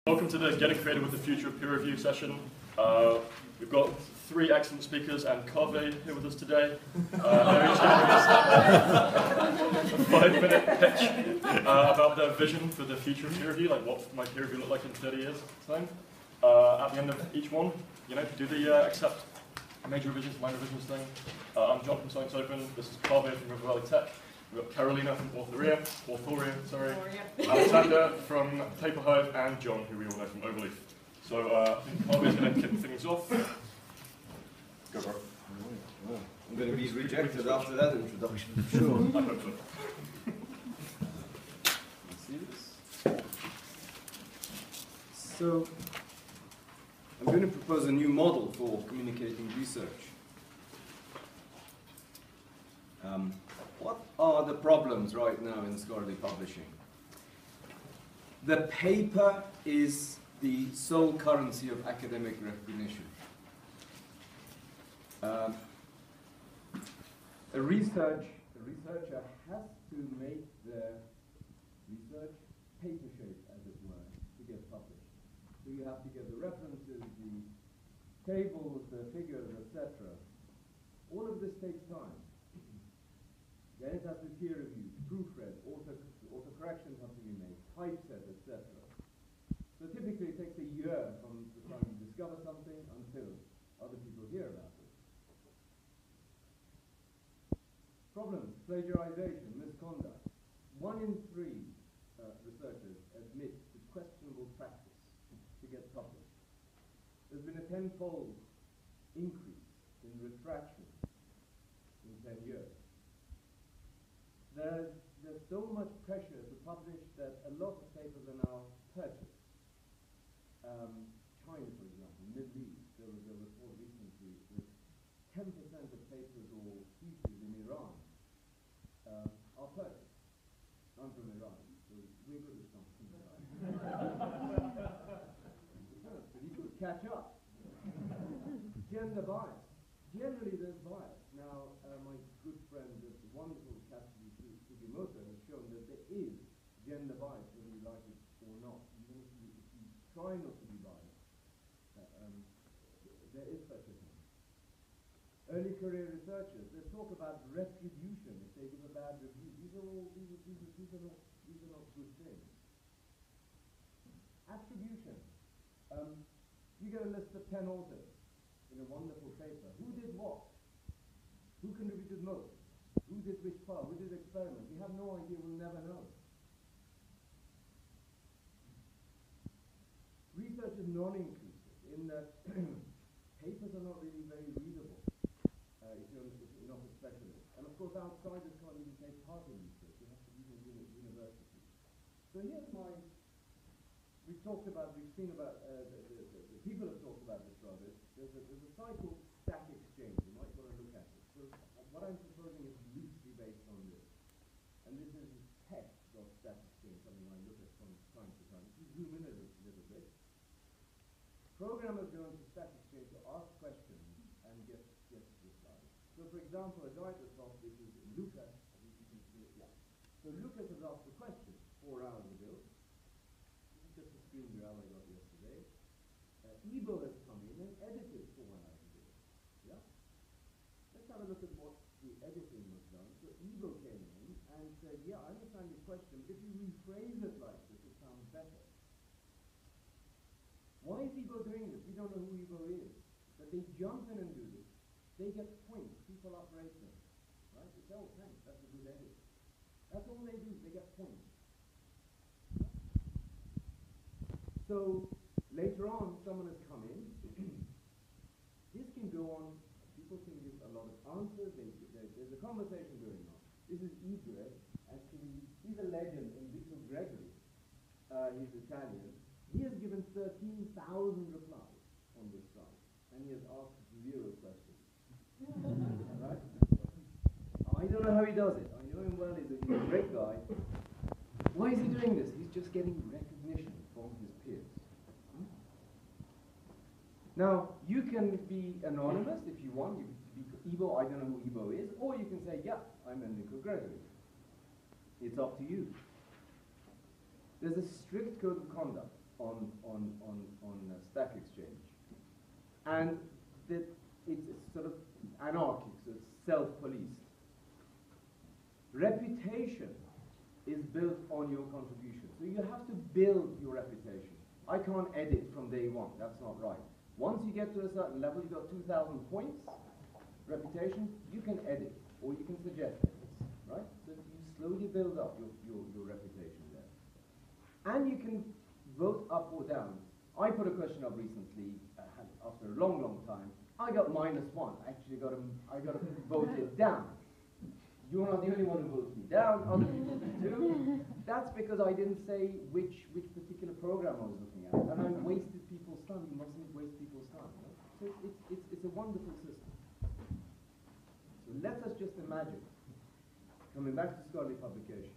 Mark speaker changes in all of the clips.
Speaker 1: Welcome to the Getting Creative with the Future of Peer Review session. We've got three excellent speakers and Kaveh here with us today. They're each going to give us a 5-minute pitch about their vision for the future of peer review, like what might peer review look like in 30 years' time. At the end of each one, do the accept major revisions, minor revisions thing. I'm John from ScienceOpen. This is Kaveh from River Valley Tech. We've got Carolina from Authorea, Alexander from PaperHive, and John, who we all know from Overleaf. So I think Kaveh is going to kick things off. Go for it.
Speaker 2: Well, I'm going to be rejected after that introduction. Sure.
Speaker 1: I hope so.
Speaker 2: Let's see this. So, I'm going to propose a new model for communicating research. What are the problems right now in scholarly publishing? The paper is the sole currency of academic recognition. A researcher has to make their research paper-shaped, as it were, to get published. So you have to get the references, the tables, the figures, etc. All of this takes time. Then it has to be peer reviewed, proofread, auto-corrections have to be made, typeset, etc. So typically it takes a year from the time you discover something until other people hear about it. Problems: plagiarization, misconduct. 1 in 3 researchers admit to questionable practice to get published. There's been a 10-fold increase in retraction in 10 years. There's so much pressure to publish that a lot of papers are now purchased. China, for example, Middle East, there was a report recently that 10% of papers or theses in Iran are purchased. I'm from Iran, so we're good at something. Pretty good. Catch up. Gender bias. Generally, there's bias. Now, my good friend, the wonderful Cassidy Sugimoto, has shown that there is gender bias, whether you like it or not. Even if you try not to be biased, there is such a thing. Early career researchers, they talk about retribution if they give a bad review. These are not good things. Attribution. You get a list of 10 authors in a wonderful paper. Who did what? Who contributed most? Who did which part? Who did experiment? We have no idea, we'll never know. Research is non-inclusive in that papers are not really very readable if you're not a specialist. And of course outsiders can't even take part in research. You have to be in university. So here's we've seen about, the people have talked about this rather. There's a site called Stack Exchange. You might want to look at it. So what I'm proposing is loosely based on this. And this is test.stackexchange, something I look at from time to time. If you zoom in a little bit, programmers go into Stack Exchange to ask questions and get replies. So for example, a guy at the top, this is Lucas. I think you can see it, yeah. So Lucas has asked a question 4 hours ago. This is just a screen grab I got yesterday. Ibo has come in and edited 4 hours ago. Yeah? Let's have a look at what the editing was done. So Ibo came in and said, yeah, I understand your question, but if you rephrase it like this, it sounds better. Why is Ibo doing this? We don't know who Ibo is. But they jump in and do this. They get points. People uprate them. Right? They say, oh, thanks, that's a good edit. That's all they do. They get points. So later on, someone has come in. This can go on. People can give a lot of answers. There's a conversation going on. This is Igor. Actually, he's a legend, Enrico Gregory. He's Italian. He has given 13,000 replies on this site, and he has asked 0 questions. Right? I don't know how he does it. I know him well. He's a great guy. Why is he doing this? He's just getting recognition from his peers. Now, you can be anonymous if you want. You can be Ibo, I don't know who Ibo is, or you can say, yeah, I'm Enrico Gregory. It's up to you. There's a strict code of conduct. on Stack Exchange, and that it's sort of anarchic, so it's self-policed. Reputation is built on your contribution, so you have to build your reputation. I can't edit from day one, that's not right. Once you get to a certain level, you've got 2,000 points, reputation, you can edit, or you can suggest edits, right? So you slowly build up your reputation there. And you can vote up or down. I put a question up recently, after a long, long time. I got -1, actually I got voted down. You're not the only one who votes me down, other people do too. That's because I didn't say which particular program I was looking at, and I wasted people's time. You mustn't waste people's time. Right? So it's a wonderful system. So let us just imagine, coming back to scholarly publication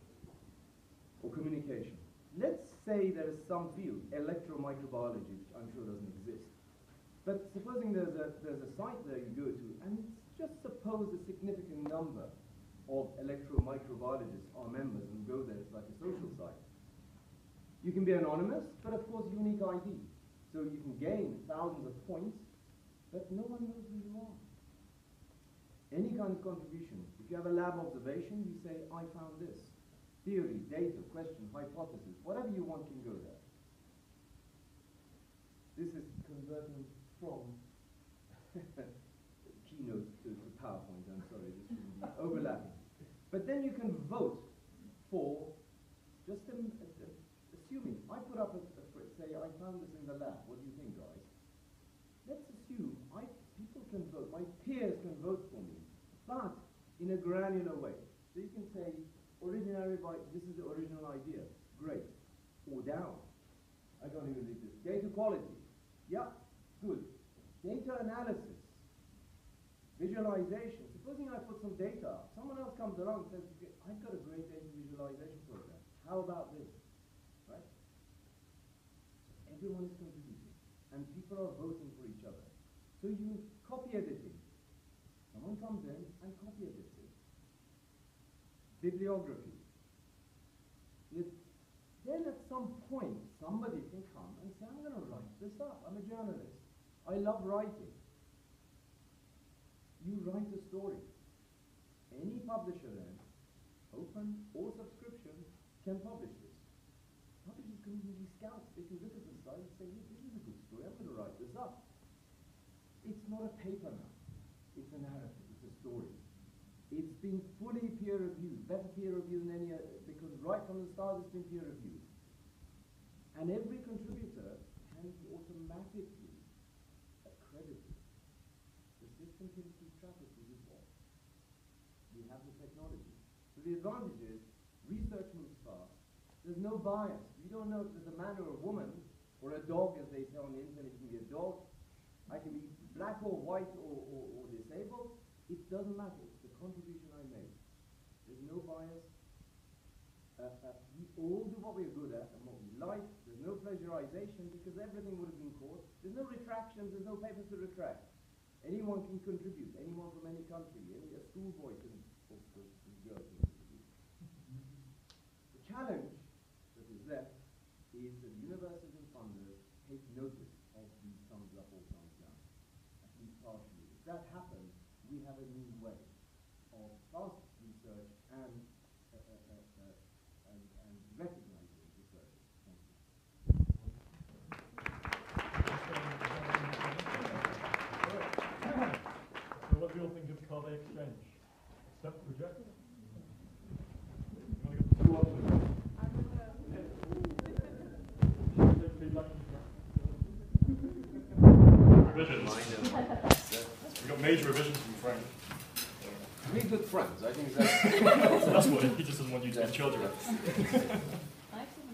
Speaker 2: or communication. Let's say there is some field, electromicrobiology, which I'm sure doesn't exist. But supposing there's a site there you go to, and just suppose a significant number of electromicrobiologists are members and go there, it's like a social site. You can be anonymous, but of course unique ID. So you can gain thousands of points, but no one knows who you are. Any kind of contribution. If you have a lab observation, you say, I found this. Theory, data, question, hypothesis, whatever you want can go there. This is converting from Keynote to PowerPoint, I'm sorry, this shouldn't be overlapping. But then you can vote for, just assuming, I put up say, I found this in the lab, what do you think, guys? Let's assume people can vote, my peers can vote for me, but in a granular way. So you can say, this is the original idea, great, or down. I can't even read this. Data quality, yeah, good. Data analysis, visualization. Supposing I put some data up, someone else comes along and says, I've got a great data visualization program. How about this? Right? Everyone is contributing, and people are voting for each other. So you copy editing. Someone comes in and copy edits it. Bibliography. Then at some point, somebody can come and say, I'm going to write this up. I'm a journalist. I love writing. You write a story. Any publisher then, open or subscription, can publish this. Publishers can usually scout. They can look at the site and say, this is a good story. I'm going to write this up. It's not a paper now. It's a narrative. It's a story. It's been fully peer-reviewed, better peer-reviewed than any other, because right from the start it's been peer-reviewed. And every contributor can be automatically accredited. The system can keep track of who is what. We have the technology. So the advantage is, research moves fast. There's no bias. You don't know if there's a man or a woman, or a dog, as they say on the internet. It can be a dog. I can be black or white or disabled. It doesn't matter. It's the contribution I made. There's no bias. We all do what we're good at and what we like. There's no plagiarization because everything would have been caught. There's no retractions. There's no papers to retract. Anyone can contribute. Anyone from any country. A schoolboy can, or girl can contribute. The challenge that is left is that universities and funders take notice of these thumbs up or thumbs down, at least partially. If that happens, we have a new way of fast research and recognizing research. Thank you.
Speaker 1: So what do you all think of Cave Exchange? Accept, reject? Revisions. We got major revisions from Frank.
Speaker 2: We're good friends. I think that's
Speaker 1: that's what he just doesn't want you to be children.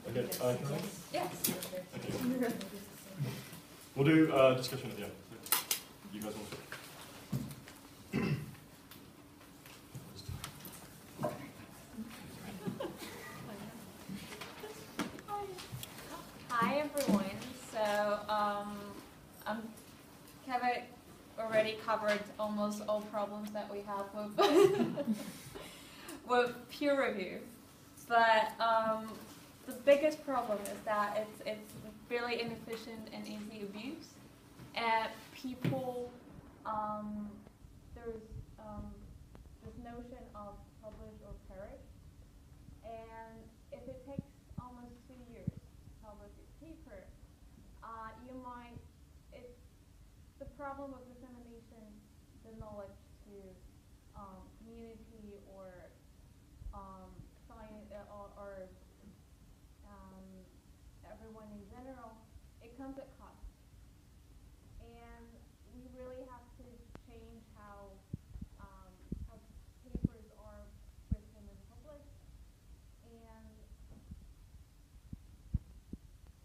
Speaker 1: Okay.
Speaker 3: Yes.
Speaker 1: Okay. We'll do discussion at the end. You guys want to?
Speaker 3: Hi everyone. So Kevin already covered almost all problems that we have with with peer review, but the biggest problem is that it's really inefficient and easy abuse. And people, there's this notion of publish or perish. And if it takes almost 2 years to publish a paper, you might, it's the problem of dissemination, the knowledge to community or science or everyone in general, it comes at cost. And we really have to change how papers are written and published. And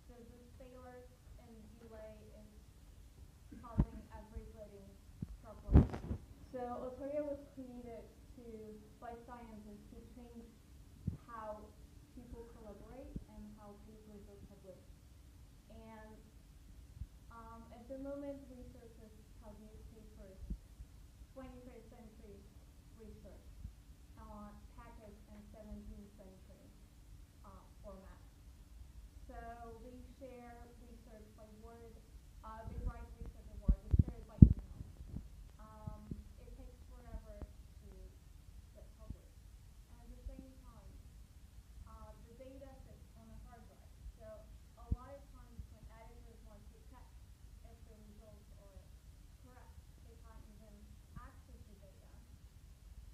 Speaker 3: the failure and delay is causing everybody problems. So Authorea was created by scientists to change how people collaborate and how papers are published. And at the moment, researchers have used papers, 21st century research, packaged in 17th century format. So they share research by word, they write research by word, they share it by email. It takes forever to get published. And at the same time, the data sits on a hard drive. So a lot of times when editors want to check if the results are correct, they can't even access the data.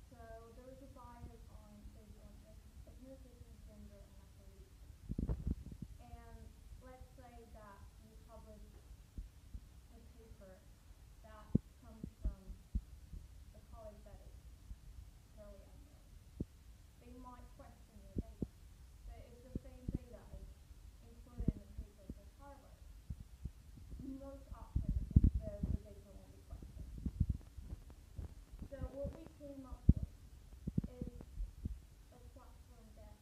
Speaker 3: So there is a bias based on ethnicity, gender, and affiliation. And let's say that you publish a paper that comes from a college that is fairly unknown. They might question your data, but if the same data is included in the paper from Harvard, most often the data won't be questioned. So what we came up with is a platform that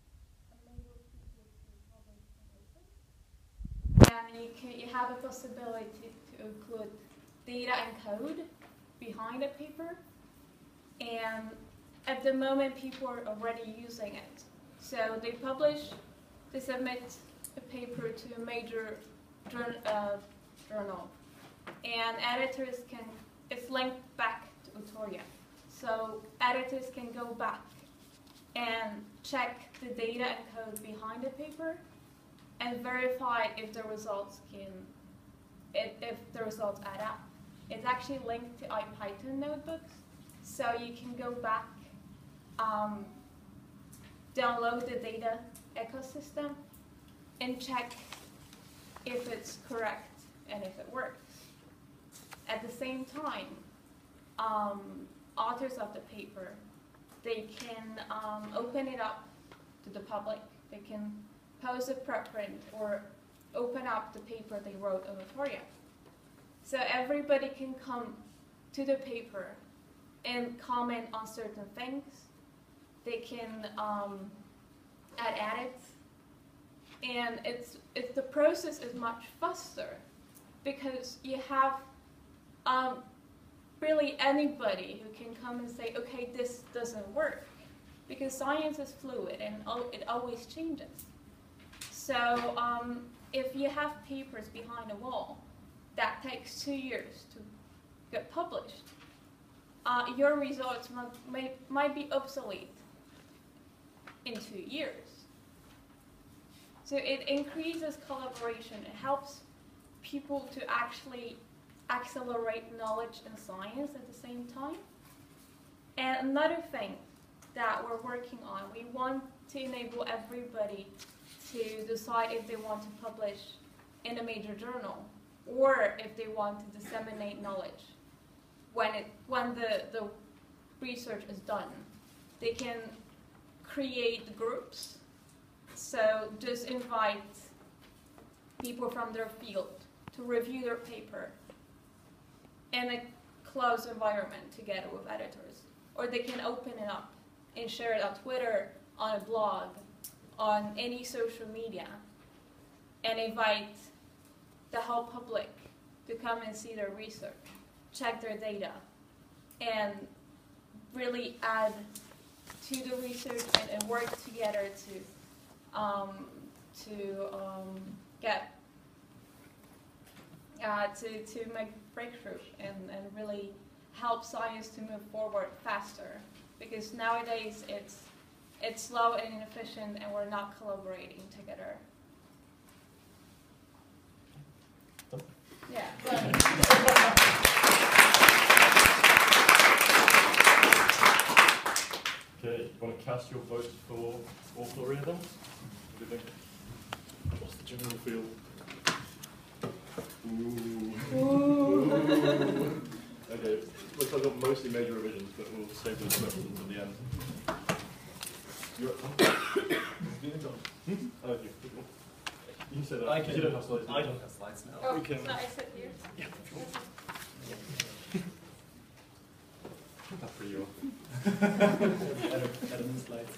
Speaker 3: enables people to publish and open. And you have a possibility to include data and code behind a paper. And at the moment, people are already using it. So they submit a paper to a major journal. And editors it's linked back to Authorea. So editors can go back and check the data and code behind the paper and verify if the results add up. It's actually linked to IPython notebooks, so you can go back, download the data ecosystem, and check if it's correct and if it works. At the same time, authors of the paper, they can open it up to the public. They can post a preprint or open up the paper they wrote on Authorea. So everybody can come to the paper and comment on certain things. They can add edits, and the process is much faster because you have really anybody who can come and say, okay, this doesn't work, because science is fluid and it always changes. So if you have papers behind a wall that takes 2 years to get published, your results might be obsolete in 2 years. So it increases collaboration. It helps people to actually accelerate knowledge and science at the same time. And another thing that we're working on, we want to enable everybody to decide if they want to publish in a major journal or if they want to disseminate knowledge. When the research is done, they can create groups. So just invite people from their field to review their paper in a closed environment together with editors. Or they can open it up and share it on Twitter, on a blog, on any social media, and invite the whole public to come and see their research, check their data, and really add to the research and work together to get to make breakthrough and really help science to move forward faster. Because nowadays it's slow and inefficient, and we're not collaborating together. Yeah.
Speaker 1: Okay, you want to cast your vote for Authorea then? What do you think? What's the general feel? Ooh. Ooh. Okay, looks like I've got mostly major revisions, but we'll save those questions at the end. You're up. Oh, you. You can say that.
Speaker 4: I can.
Speaker 1: You don't have slides.
Speaker 4: I don't have slides now.
Speaker 3: Oh,
Speaker 1: We can.
Speaker 3: so I sit here?
Speaker 1: Yeah, sure. That's for you.
Speaker 4: Better than slides.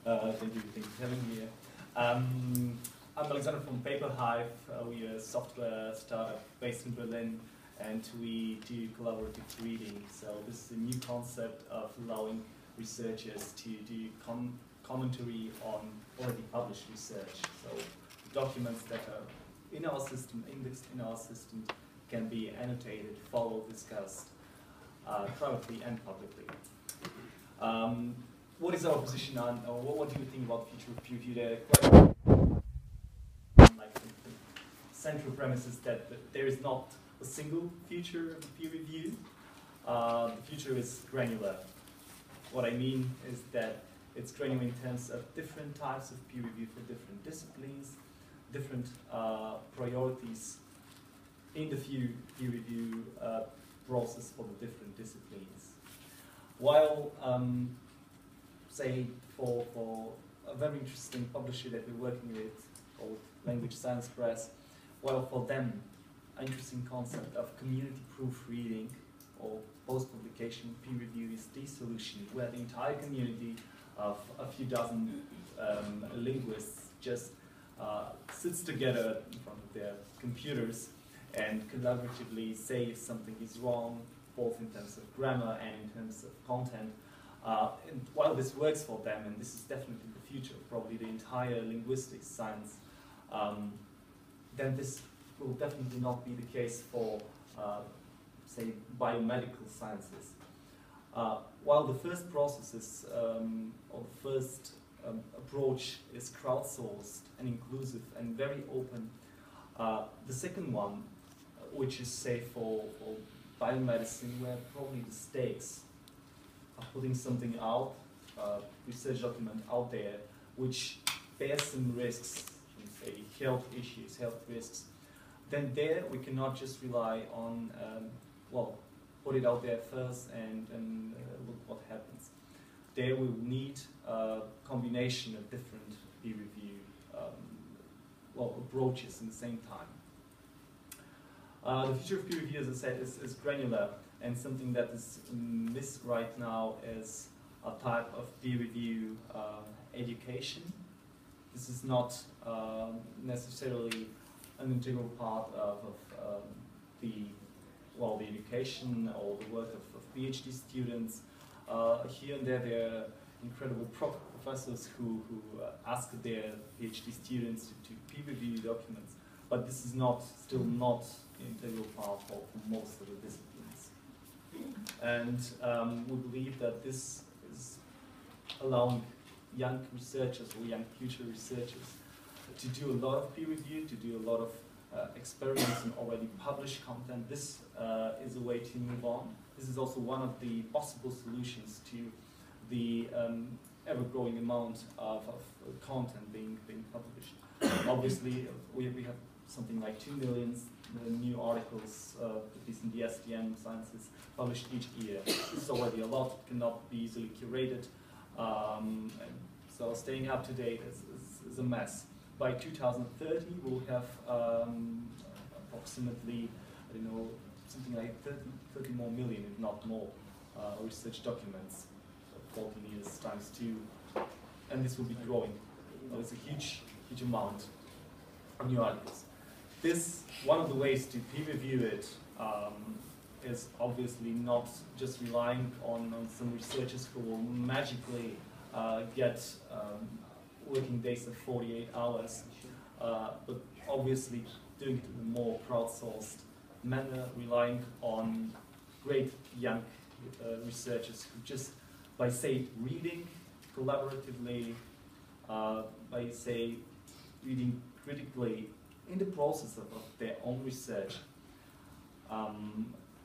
Speaker 4: Thank you for having me here. I'm Alexander from PaperHive. We are a software startup based in Berlin, and we do collaborative reading. So this is a new concept of allowing researchers to do commentary on already published research. So documents that are in our system, indexed in our system, can be annotated, followed, discussed, privately and publicly. What is our position on, or what do you think about the future of peer review? There are quite like the central premise is that there is not a single future of peer review. The future is granular. What I mean is that it's granular in terms of different types of peer review for different disciplines, different priorities in the peer review process for the different disciplines. While, say, for a very interesting publisher that we're working with, called Language Science Press, while for them, an interesting concept of community proofreading or post-publication peer review is the solution, where the entire community of a few dozen linguists just sits together in front of their computers and collaboratively say if something is wrong, both in terms of grammar and in terms of content. And while this works for them, and this is definitely the future, probably the entire linguistics science, then this will definitely not be the case for, say, biomedical sciences. While the first process is, or the first approach is crowdsourced and inclusive and very open, the second one, which is, say, for biomedicine, where probably the stakes of putting something out, research document out there, which bears some risks, say health issues, health risks, then there we cannot just rely on, well, put it out there first and look what happens. There we will need a combination of different peer review well, approaches in the same time. The future of peer review, as I said, is granular, and something that is missed right now is a type of peer review education. This is not necessarily an integral part of the education or the work of PhD students. Here and there are incredible professors who ask their PhD students to peer review documents, but this is still not an integral part for most of the disciplines. And we believe that this is allowing young researchers or young future researchers to do a lot of peer review, to do a lot of experiments in already published content. This is a way to move on. This is also one of the possible solutions to the ever-growing amount of content being published. Obviously, we have something like 2 million new articles, at least in the STM sciences, published each year. This is already a lot. It cannot be easily curated. And so staying up to date is a mess. By 2030, we'll have approximately, I don't know, something like 30 more million, if not more, research documents. So 14 years times 2, and this will be growing. So it's a huge amount of new articles. One of the ways to peer review it is obviously not just relying on some researchers who will magically get working days of 48 hours, but obviously doing it in a more crowdsourced manner, relying on great young researchers who just, by say, reading collaboratively, by say, reading critically in the process of their own research,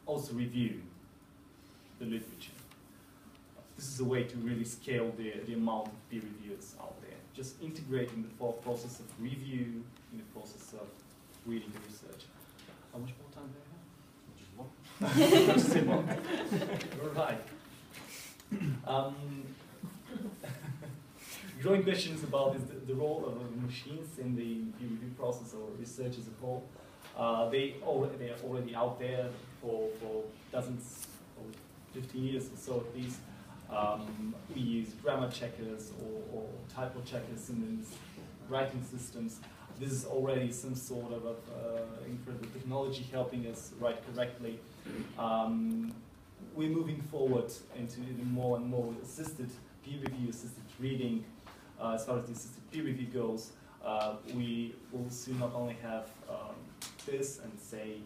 Speaker 4: also review the literature. This is a way to really scale the amount of peer reviewers out there. Just integrating the full process of review in the process of reading the research. How much more time do I have? Just one. All right. Growing questions about the role of machines in the peer review process or research as a whole. They are already out there for dozens or 15 years or so at least. We use grammar checkers or typo checkers in these writing systems. This is already some sort of incredible technology helping us write correctly. We're moving forward into more and more assisted peer review, assisted reading. As far as the assisted peer review goes, we will soon not only have this and say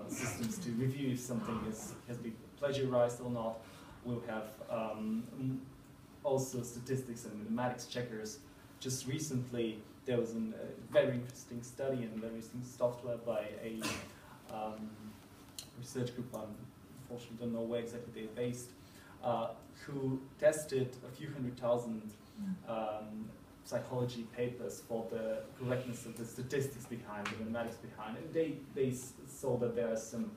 Speaker 4: systems to review if something has been plagiarized or not. We'll have also statistics and mathematics checkers. Just recently, there was a very interesting study and very interesting software by a research group, I unfortunately don't know where exactly they're based, who tested a few 100,000 psychology papers for the correctness of the statistics behind, the mathematics behind, and they saw that there are some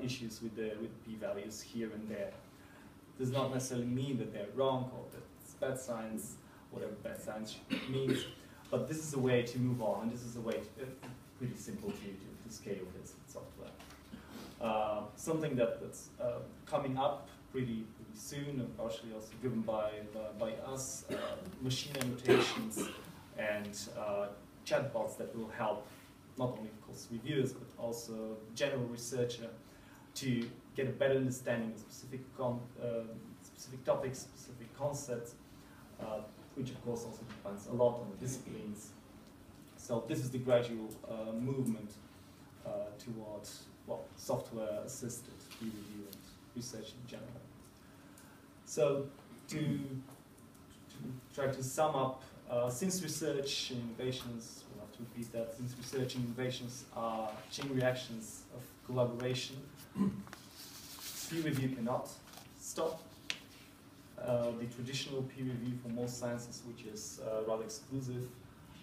Speaker 4: issues with p-values here and there. Does not necessarily mean that they're wrong or that it's bad science, whatever bad science means, but this is a way to move on, and this is a way pretty simple to scale this software. Something that's coming up pretty soon, and partially also driven by us, machine annotations and chatbots that will help not only, of course, reviewers, but also general researcher to get a better understanding of specific topics, specific concepts, which of course also depends a lot on the disciplines. So this is the gradual movement towards software-assisted peer review and research in general. So to try to sum up, since research and innovations, we'll have to repeat that, since research and innovations are chain reactions of collaboration, peer review cannot stop. The traditional peer review for most sciences, which is rather exclusive,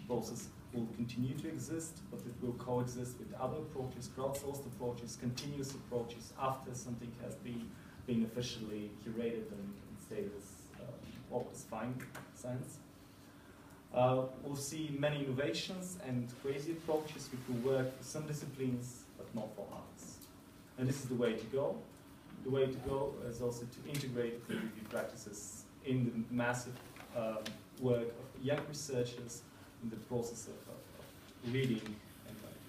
Speaker 4: process will continue to exist, but it will coexist with other approaches, crowdsourced approaches, continuous approaches, after something has been officially curated and stated as fine science. We'll see many innovations and crazy approaches which will work for some disciplines, but not for others. And this is the way to go. The way to go is also to integrate peer review practices in the massive work of young researchers in the process of reading and writing.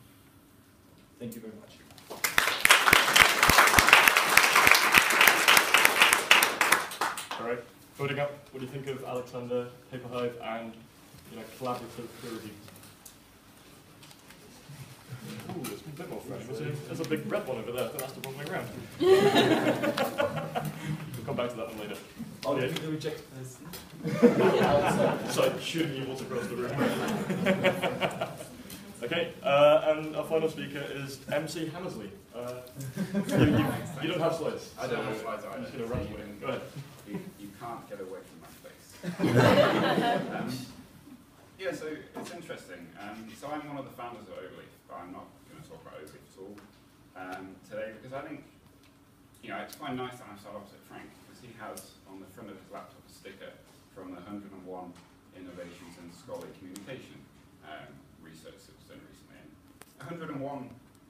Speaker 4: Thank you very much.
Speaker 1: All right, voting up. What do you think of Alexander, PaperHive, and collaborative peer review? Ooh, it's a bit more friendly. There's a big red one over there. That's the wrong way around. We'll come back to that one later.
Speaker 4: Oh, yeah. The reject person.
Speaker 1: So shooting you once across the room. Okay, and our final speaker is MC Hammersley. You don't have slides.
Speaker 5: I don't have slides either.
Speaker 1: I'm just going to run away. Go ahead.
Speaker 5: You can't get away from my face. Yeah, so it's interesting. So I'm one of the founders of Overleaf, but I'm not going to talk about Overleaf at all today, because I think it's quite nice that I'm sat opposite Frank, because he has on the front of his laptop a sticker from the 101 Innovations in Scholarly Communication research that was done recently. And 101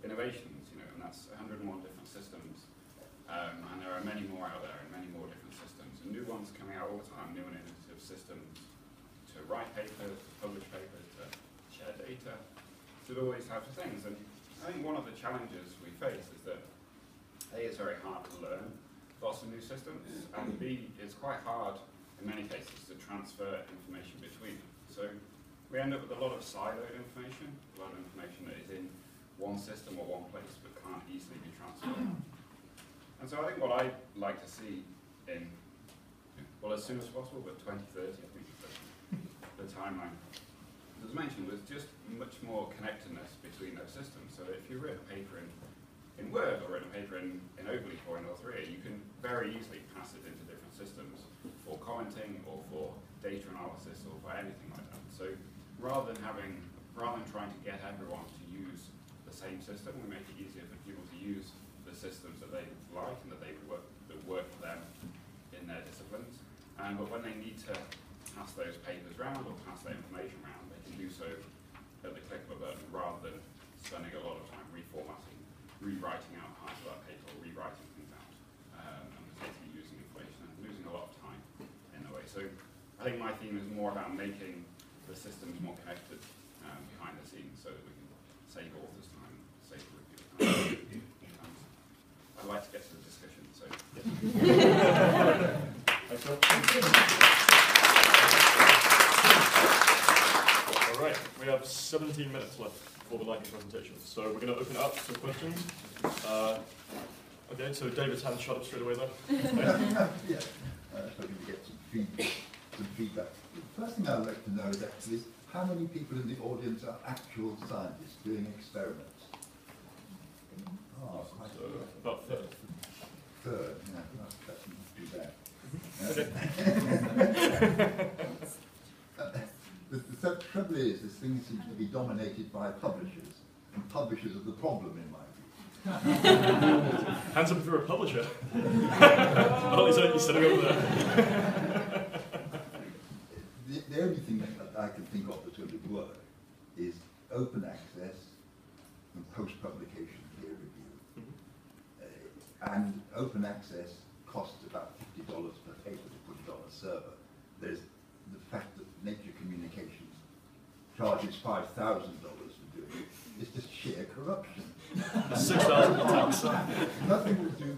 Speaker 5: innovations, and that's 101 different systems, and there are many more out there, and many more different systems, and new ones coming out all the time, new and innovative systems to write papers, to publish papers, to share data, to do all these types of things. And I think one of the challenges we face is that A, it's very hard to learn lots of new systems, and B, it's quite hard in many cases to transfer information between them. So we end up with a lot of siloed information, a lot of information that is in system or one place but can't easily be transferred. And so I think what I'd like to see in, well, as soon as possible, but 2030, I think is the timeline that was mentioned, was just much more connectedness between those systems. So that if you write a paper in Word or write a paper in Overleaf or in Authorea, you can very easily pass it into different systems for commenting or for data analysis or for anything like that. So rather than trying to get everyone to use the same system, we make it easier for people to use the systems that they like and that work for them in their disciplines. But when they need to pass those papers around or pass that information around, they can do so at the click of a button rather than spending a lot of time reformatting, rewriting out parts of that paper, or rewriting things out, and particularly using inflation and losing a lot of time in a way. So I think my theme is more about making the systems more connected behind the scenes so that we can save authors time, save reviewers time. I'd like to get to the discussion, so.
Speaker 1: Thanks, Phil. All right, we have 17 minutes left for the lightning presentation, so we're going to open it up to questions. Okay, so David's hand shot up straight away there.
Speaker 6: Yeah, hoping to get some feedback. The first thing I'd like to know is actually how many people in the audience are actual scientists doing experiments? Oh, quite
Speaker 1: So about third.
Speaker 6: third, yeah, that's not too bad. The trouble is, this thing seems to be dominated by publishers, and publishers are the problem in my view.
Speaker 1: Hands up if you're a publisher. Oh, he's sitting over there.
Speaker 6: The only thing that I can think of that's going to work is open access and post-publication peer review. And open access costs about $50 per paper to put it on a server. There's the fact that Nature Communications charges $5,000 for doing it. It's just sheer corruption.
Speaker 1: 6,000 attacks.
Speaker 6: Nothing to do.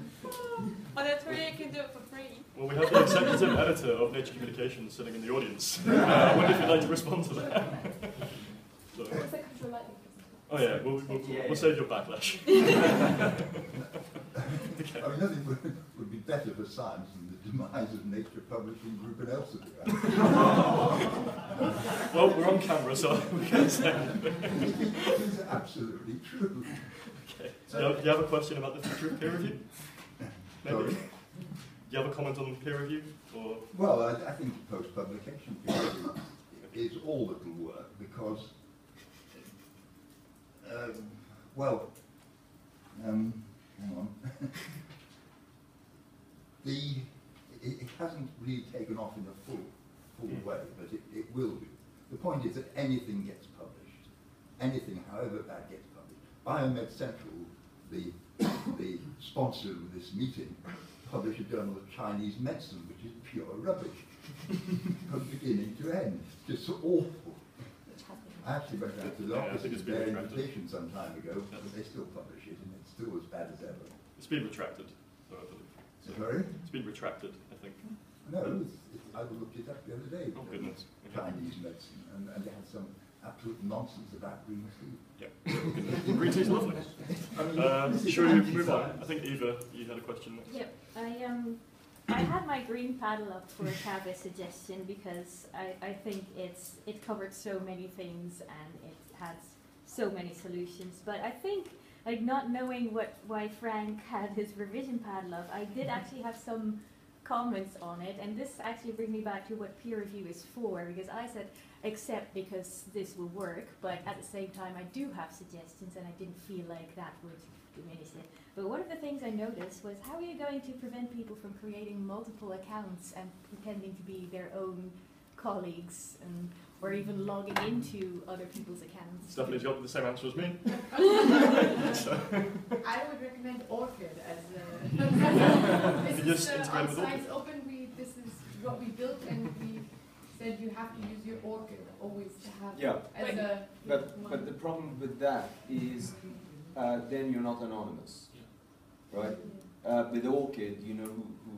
Speaker 3: On Authorea, you can do it for free.
Speaker 1: Well, we have the executive editor of Nature Communications sitting in the audience. I wonder if you'd like to respond to that. So. Oh yeah, we'll save your backlash. Okay.
Speaker 6: I mean, nothing would be better for science than the demise of Nature Publishing Group and Elsevier.
Speaker 1: Well, we're on camera, so we can say
Speaker 6: It is absolutely true.
Speaker 1: Okay. So do you have a question about the future of peer review? Maybe?
Speaker 6: Sorry?
Speaker 1: Do you have a comment on peer review? Or?
Speaker 6: Well, I think post-publication peer review is all that will work because, hang on. It hasn't really taken off in a full way, but it will do. The point is that anything gets published. Anything, however bad, gets published. Biomed Central, the sponsor of this meeting, published a journal of Chinese medicine, which is pure rubbish, from beginning to end. Just awful. I actually went out to the office and their invitation some time ago, but they still publish it, and it's still as bad as ever.
Speaker 1: It's been retracted, so I believe. So
Speaker 6: Sorry?
Speaker 1: it's been retracted, I think.
Speaker 6: No, I looked it up the other day.
Speaker 1: Oh, goodness.
Speaker 6: Chinese medicine, and they had some absolute nonsense about green tea.
Speaker 1: Yeah. Green tea's lovely. Should we move on? I think Eva, you had a question next.
Speaker 7: Yep. I had my green paddle up for a Kaveh suggestion because I think it covered so many things and it has so many solutions. But I think, like, not knowing why Frank had his revision paddle up, I did actually have some comments on it, and this actually brings me back to what peer review is for, because I said accept because this will work, but at the same time I do have suggestions and I didn't feel like that would diminish it. But one of the things I noticed was, how are you going to prevent people from creating multiple accounts and pretending to be their own colleagues, and or even logging into other people's accounts?
Speaker 1: Stephanie's got the same answer as me. So.
Speaker 8: I would recommend Orchid as a... This is on Science Open. This is what we built, and we said you have to use your Orchid always to have as a...
Speaker 9: But the problem with that is then you're not anonymous, right? With Orchid, you know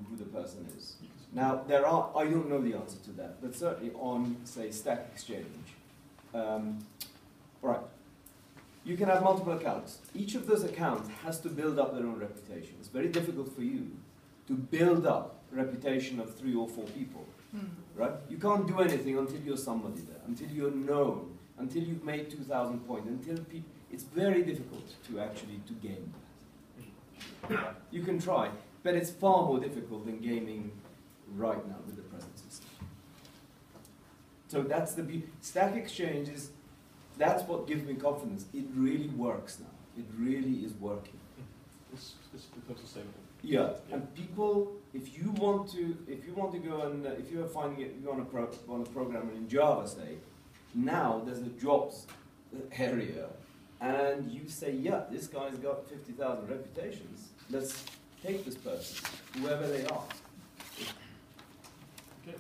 Speaker 9: who the person is. Now, there are, I don't know the answer to that, but certainly on, say, Stack Exchange, right, You can have multiple accounts. Each of those accounts has to build up their own reputation. It's very difficult for you to build up a reputation of 3 or 4 people, right? You can't do anything until you're somebody there, until you're known, until you've made 2,000 points, until people. It's very difficult to actually game that. You can try, but it's far more difficult than gaming right now with the present system. So that's the beauty. Stack exchanges. That's what gives me confidence. It really works now. It really is working.
Speaker 1: It's becomes sustainable.
Speaker 9: Yeah, and people, if you want to go and if you are finding it, you want to program in Java, say, now there's a jobs area, and you say, yeah, this guy's got 50,000 reputations. Let's take this person, whoever they are.
Speaker 1: Okay.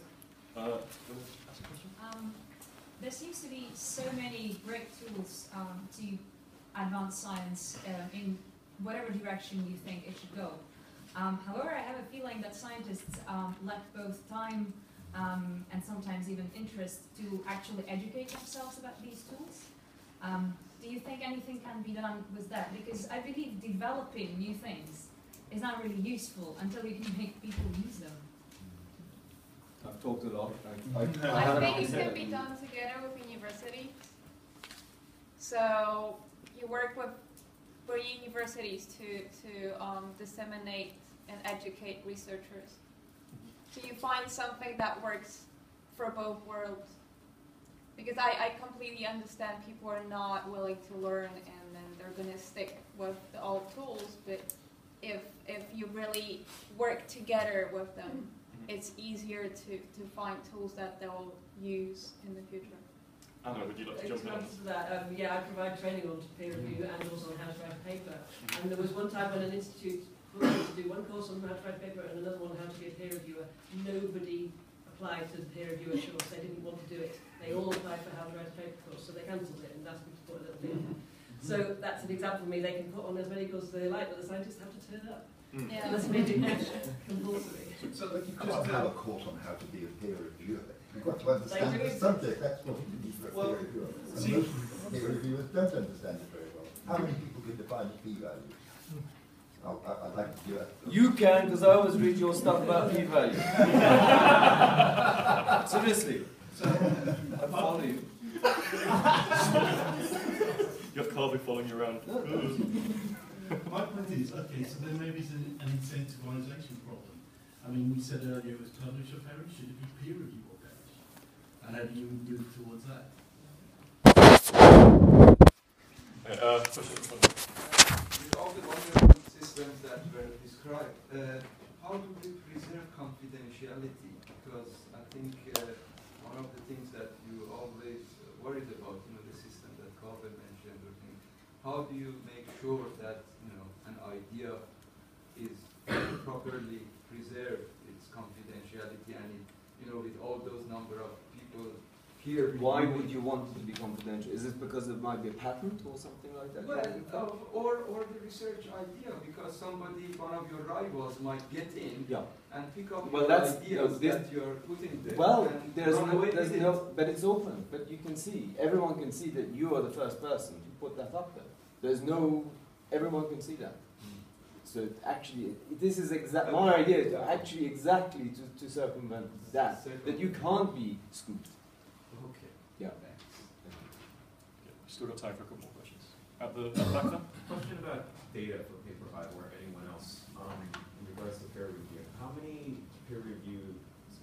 Speaker 1: Ask a question.
Speaker 10: There seems to be so many great tools to advance science in whatever direction you think it should go. However, I have a feeling that scientists lack both time and sometimes even interest to actually educate themselves about these tools. Do you think anything can be done with that? Because I believe developing new things is not really useful until you can make people use them.
Speaker 9: I've talked a lot.
Speaker 3: I think it can be done together with universities. So you work with universities to disseminate and educate researchers. So you find something that works for both worlds. Because I completely understand people are not willing to learn and then they're going to stick with the old tools, but if you really work together with them, it's easier to find tools that they'll use in the future.
Speaker 1: Anna, would you like to jump in?
Speaker 11: To answer that, yeah, I provide training on peer review and also on how to write a paper. And there was one time when an institute wanted to do one course on how to write a paper and another one on how to be a peer reviewer. Nobody applied to the peer reviewer course. They didn't want to do it. They all applied for how to write a paper course, so they cancelled it and asked me to put a little bit in. So that's an example of me. They can put on as many courses as they like, but the scientists have to turn up.
Speaker 3: Yeah.
Speaker 11: And that's made it compulsory.
Speaker 6: So you can't have a course on how to be a peer reviewer. You've got to understand the subject. That's what you need for a peer reviewer. And most peer reviewers don't understand it very well. How many people can define a p-value? I'd like to do that.
Speaker 9: You can, because I always read your stuff about p-value. Seriously. I follow you.
Speaker 1: You have Carvey following you around.
Speaker 12: My point is, okay, so there maybe is an incentivization problem. I mean, we said earlier it was publish or perish. Should it be peer review or perish? And how do you move towards that?
Speaker 13: With all the other systems that were described, how do we preserve confidentiality? Because I think one of the things that you always worried about, the system that Carver mentioned, how do you make sure that an idea is properly preserved, its confidentiality, and with all those number of people here.
Speaker 9: Why would you want it to be confidential? Is it because it might be a patent or something like that?
Speaker 13: Well, or the research idea, because one of your rivals might get in and pick up your ideas that you're putting there.
Speaker 9: Well, there's no, but it's open. But you can see, everyone can see that you are the first person to put that up there. There's no, everyone can see that. So actually, this is my idea is to actually exactly to circumvent that you can't be scooped.
Speaker 13: Okay.
Speaker 9: Yeah.
Speaker 1: We've still got time for a couple more questions. At the back there?
Speaker 14: Question about data for PaperHive or anyone else in regards to peer review. How many peer review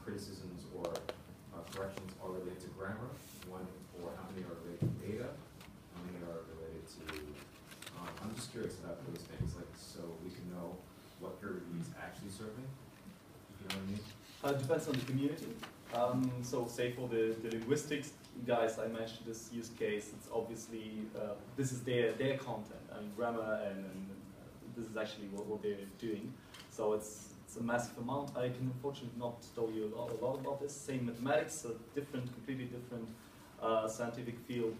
Speaker 14: criticisms or corrections are related to grammar? One, or how many are related to data? How many are related to? I'm just curious about those things, so we can know what peer review is actually serving. You know what I mean?
Speaker 4: It depends on the community. So say for the linguistics guys, I mentioned this use case, it's obviously, this is their content, grammar, and this is actually what they're doing. So it's a massive amount. I can unfortunately not tell you a lot about this. Same mathematics, a completely different scientific field.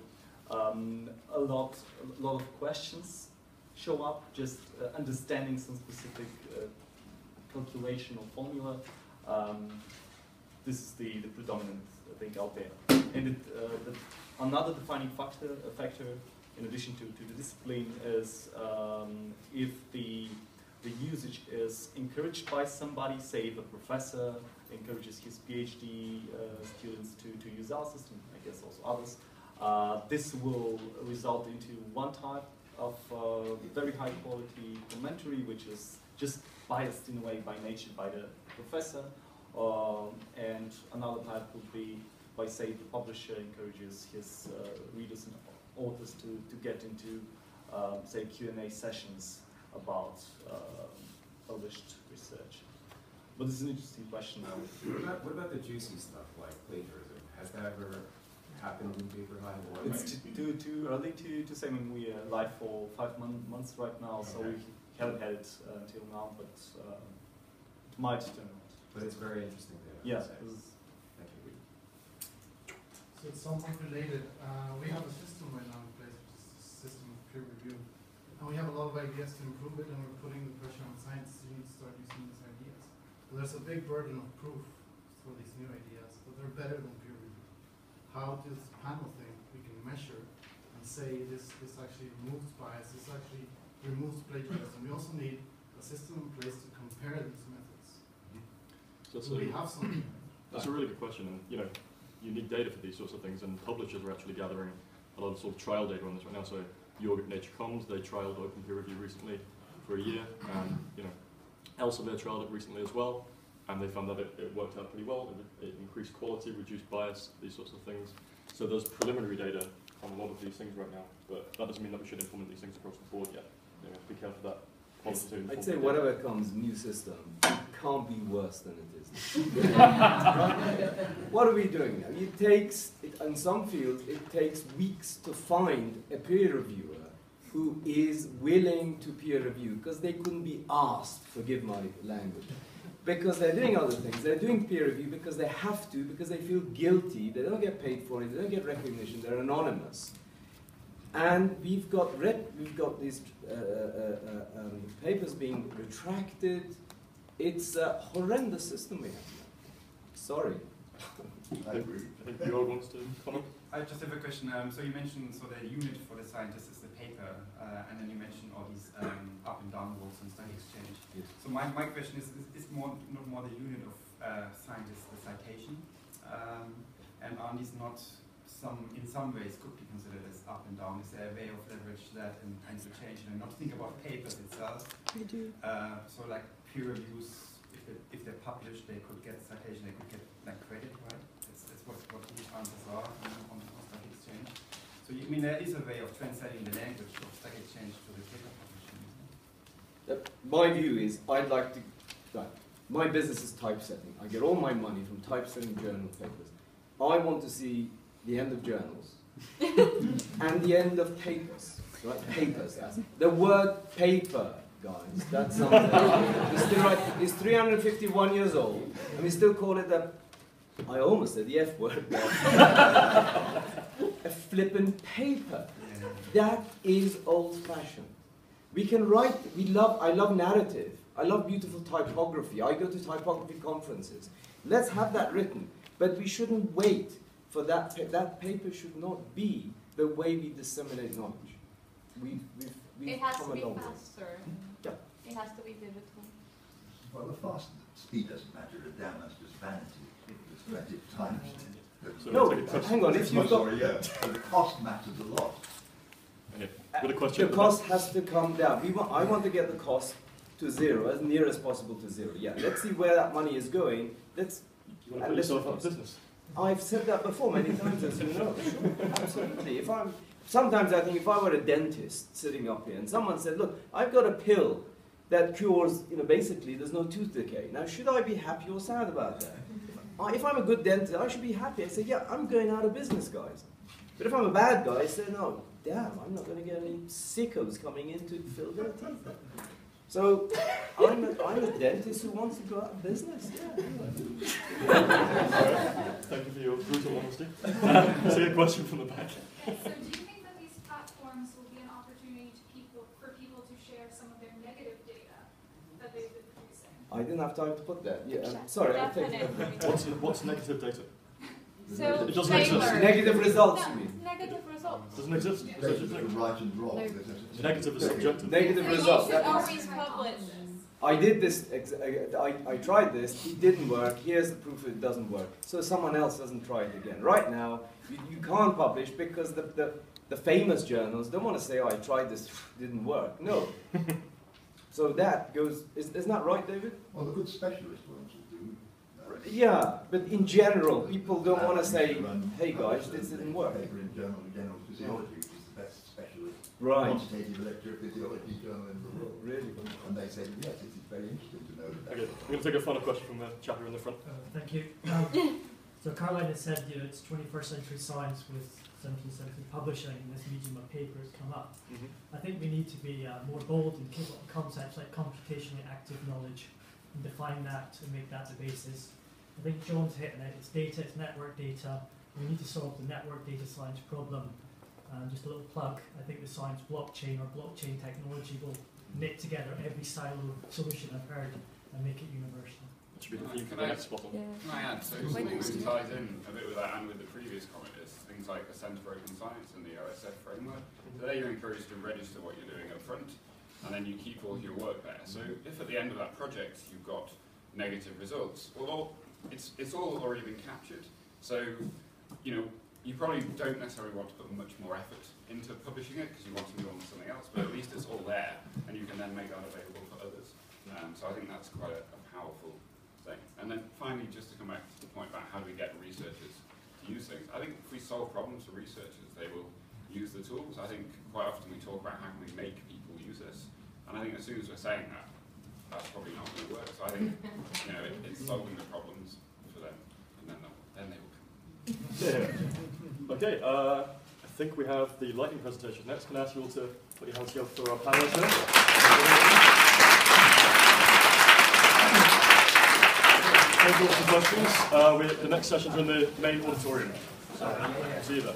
Speaker 4: A lot of questions show up, just understanding some specific calculation or formula. This is the predominant thing out there. And another defining factor in addition to the discipline, is if the usage is encouraged by somebody, say if a professor encourages his PhD students to use our system, I guess also others, this will result into one type of very high quality commentary, which is just biased in a way by nature by the professor, and another type would be by, say, the publisher encourages his readers and authors to get into, say, Q&A sessions about published research. But this is an interesting question.
Speaker 14: What about the juicy stuff like plagiarism? Has that ever happened in PaperHive?
Speaker 4: It's too early to say. I mean, we are live for 5 months right now, so we haven't had it until now, but it might turn out.
Speaker 14: But it's very interesting data.
Speaker 4: Yeah.
Speaker 14: Thank you.
Speaker 15: So it's somewhat related. We have a system right now in place, which is a system of peer review. And we have a lot of ideas to improve it, and we're putting the pressure on scientists to start using these ideas. So there's a big burden of proof for these new ideas, but they're better than peer review. How does the panel think we can measure and say this actually removes bias, this actually removes plagiarism? We also need a system in place to compare these methods. So we have something.
Speaker 1: That's a really good question, and you need data for these sorts of things, and publishers are actually gathering a lot of sort of trial data on this right now. So your Nature Commons, they trialed open peer review recently for a year, and Elsevier trialed it recently as well, and they found that it worked out pretty well. It increased quality, reduced bias, these sorts of things. So there's preliminary data on a lot of these things right now, but that doesn't mean that we should implement these things across the board yet. Be careful of that.
Speaker 9: I'd say whatever comes, new system, can't be worse than it is. What are we doing now? It takes, in some fields, it takes weeks to find a peer reviewer who is willing to peer review, because they couldn't be asked, forgive my language, because they're doing other things. They're doing peer review because they have to, because they feel guilty, they don't get paid for it, they don't get recognition, they're anonymous. And we've got these papers being retracted. It's a horrendous system we have now. Sorry.
Speaker 1: I agree. I think Björn wants to comment.
Speaker 5: I just have a question. So you mentioned the unit for the scientist is the paper, and then you mentioned all these up and down rules and stack exchange.
Speaker 9: Yes.
Speaker 5: So my question is not more the unit of scientist, the citation, and are these not in some ways could be considered as up and down? Is there a way of leverage that and to change it and not think about papers itself?
Speaker 7: We do.
Speaker 5: So like peer reviews, if they're published, they could get citation, they could get like credit, right? That's what these answers are on Stack Exchange. So I mean there is a way of translating the language of Stack Exchange to the paper publishing.
Speaker 9: My view is I'd like to. My business is typesetting. I get all my money from typesetting journal papers. I want to see the end of journals and the end of papers, right? Papers. The word paper, guys, that's something. It's 351 years old, and we still call it I almost said the F word. A flippin' paper. That is old-fashioned. We can write. I love narrative. I love beautiful typography. I go to typography conferences. Let's have that written, but we shouldn't wait. For that paper should not be the way we disseminate knowledge. We've
Speaker 3: it has
Speaker 9: come
Speaker 3: to be
Speaker 9: a long way.
Speaker 3: faster.
Speaker 9: Yeah.
Speaker 3: It has to be digital.
Speaker 6: Well, the fast speed doesn't matter. Damn, that's just vanity. It's plenty of time.
Speaker 9: No, hang on. If you've got
Speaker 6: the cost matters a lot.
Speaker 1: Okay. Got a question.
Speaker 9: The cost has to come down. I want to get the cost to zero, as near as possible to zero. Yeah. Let's see where that money is going.
Speaker 1: You want to put yourself out of business?
Speaker 9: I've said that before many times, as you know. Sure, absolutely. Sometimes I think if I were a dentist sitting up here and someone said, look, I've got a pill that cures, basically there's no tooth decay. Now, should I be happy or sad about that? If I'm a good dentist, I should be happy. I say, yeah, I'm going out of business, guys. But if I'm a bad guy, I say, no, damn, I'm not going to get any sickos coming in to fill their teeth. So I'm a dentist who wants to go out of business. Yeah.
Speaker 1: Thank you for your brutal honesty. See a question from the back.
Speaker 3: So do you think that these platforms will be an opportunity for people to share some of their negative data that they've been producing?
Speaker 9: I didn't have time to put that. Yeah, sorry, I'll take it.
Speaker 1: What's negative data?
Speaker 3: So
Speaker 1: it doesn't exist.
Speaker 9: Negative results, you mean?
Speaker 3: Negative results.
Speaker 1: Doesn't exist.
Speaker 6: Right and wrong.
Speaker 1: Negative is subjective.
Speaker 9: Negative result.
Speaker 10: You should always publish.
Speaker 9: I did this, I tried this, it didn't work, here's the proof it doesn't work. So someone else doesn't try it again. Right now, you can't publish because the famous journals don't want to say, oh, I tried this, didn't work. No. So that goes, isn't that right, David?
Speaker 6: Well, the good specialist ones will do.
Speaker 9: Yeah, but in general, people don't want to say, hey guys, this didn't work.
Speaker 6: Paper in general physiology, which is the best specialist quantitative electrophysiology journal in the world.
Speaker 9: Really?
Speaker 6: And they said, yes, it is very interesting to know that.
Speaker 1: Okay, we're going to take a final question from the chap here in the front.
Speaker 16: Thank you. So Caroline has said, it's 21st century science with 17th century publishing, and this medium of paper has come up. I think we need to be more bold and take up concepts like computationally active knowledge and define that and make that the basis. I think John's hitting it. It's data, it's network data. We need to solve the network data science problem. Just a little plug, I think the science blockchain or blockchain technology will knit together every silo solution I've heard and make it universal.
Speaker 5: Can I add, so something that ties in a bit with that and with the previous comment is things like a Centre for Open Science and the OSF framework. So there you're encouraged to register what you're doing up front, and then you keep all your work there. So if at the end of that project you've got negative results, well, it's all already been captured. So, you probably don't necessarily want to put much more effort into publishing it because you want to move on to something else, but at least it's all there, and you can then make that available for others. So I think that's quite a powerful thing. And then finally, just to come back to the point about how do we get researchers to use things, I think if we solve problems for researchers, they will use the tools. I think quite often we talk about how can we make people use this, and I think as soon as we're saying that, that's probably not going to work. So I think it's solving the problems for them, and then they will come.
Speaker 1: Okay, I think we have the lightning presentation next. Can I ask you all to put your hands together for our panelists here? Thank you all for questions. The next session's in the main auditorium. So, see you there.